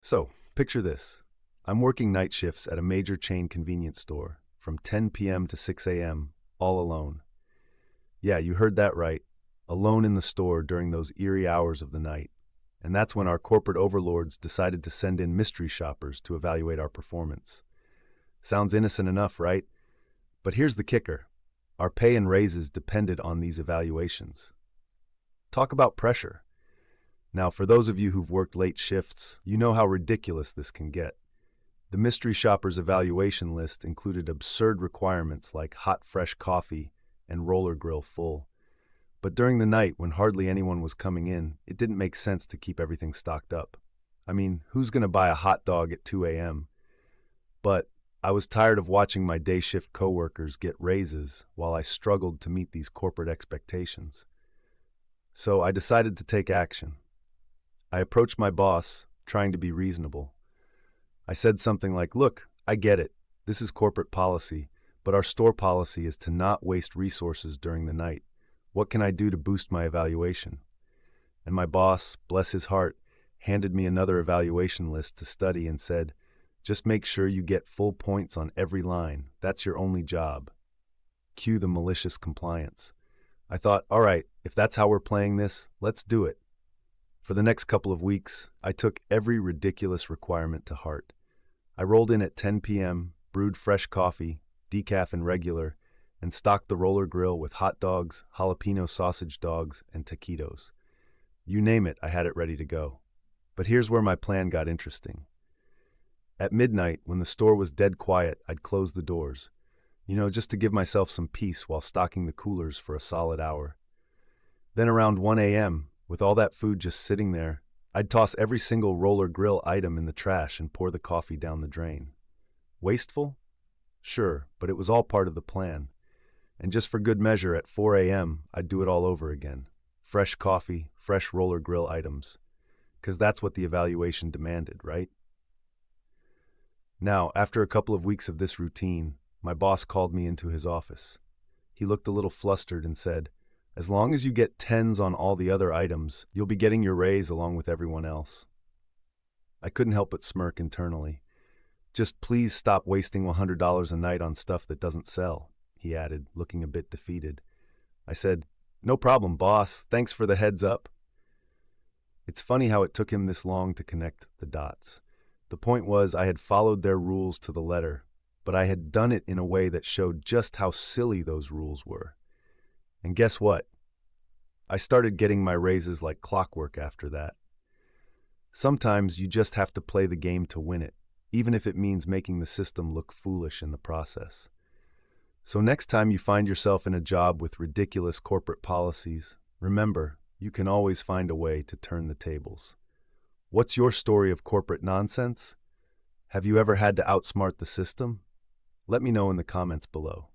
So, picture this. I'm working night shifts at a major chain convenience store from 10 p.m. to 6 a.m., all alone. Yeah, you heard that right. Alone in the store during those eerie hours of the night. And that's when our corporate overlords decided to send in mystery shoppers to evaluate our performance. Sounds innocent enough, right? But here's the kicker. Our pay and raises depended on these evaluations. Talk about pressure. Now, for those of you who've worked late shifts, you know how ridiculous this can get. The mystery shopper's evaluation list included absurd requirements like hot, fresh coffee and roller grill full. But during the night, when hardly anyone was coming in, it didn't make sense to keep everything stocked up. I mean, who's going to buy a hot dog at 2 a.m.? But I was tired of watching my day shift coworkers get raises while I struggled to meet these corporate expectations. So I decided to take action. I approached my boss, trying to be reasonable. I said something like, "Look, I get it. This is corporate policy, but our store policy is to not waste resources during the night. What can I do to boost my evaluation?" And my boss, bless his heart, handed me another evaluation list to study and said, "Just make sure you get full points on every line. That's your only job." Cue the malicious compliance. I thought, all right, if that's how we're playing this, let's do it. For the next couple of weeks, I took every ridiculous requirement to heart. I rolled in at 10 p.m., brewed fresh coffee, decaf and regular, and stocked the roller grill with hot dogs, jalapeno sausage dogs, and taquitos. You name it, I had it ready to go. But here's where my plan got interesting. At midnight, when the store was dead quiet, I'd close the doors, just to give myself some peace while stocking the coolers for a solid hour. Then around 1 a.m., with all that food just sitting there, I'd toss every single roller grill item in the trash and pour the coffee down the drain. Wasteful? Sure, but it was all part of the plan. And just for good measure, at 4 a.m., I'd do it all over again. Fresh coffee, fresh roller grill items. 'Cause that's what the evaluation demanded, right? Now, after a couple of weeks of this routine, my boss called me into his office. He looked a little flustered and said, "As long as you get 10s on all the other items, you'll be getting your raise along with everyone else." I couldn't help but smirk internally. "Just please stop wasting $100 a night on stuff that doesn't sell," he added, looking a bit defeated. I said, "No problem, boss. Thanks for the heads up." It's funny how it took him this long to connect the dots. The point was, I had followed their rules to the letter, but I had done it in a way that showed just how silly those rules were. And guess what? I started getting my raises like clockwork after that. Sometimes you just have to play the game to win it, even if it means making the system look foolish in the process. So next time you find yourself in a job with ridiculous corporate policies, remember, you can always find a way to turn the tables. What's your story of corporate nonsense? Have you ever had to outsmart the system? Let me know in the comments below.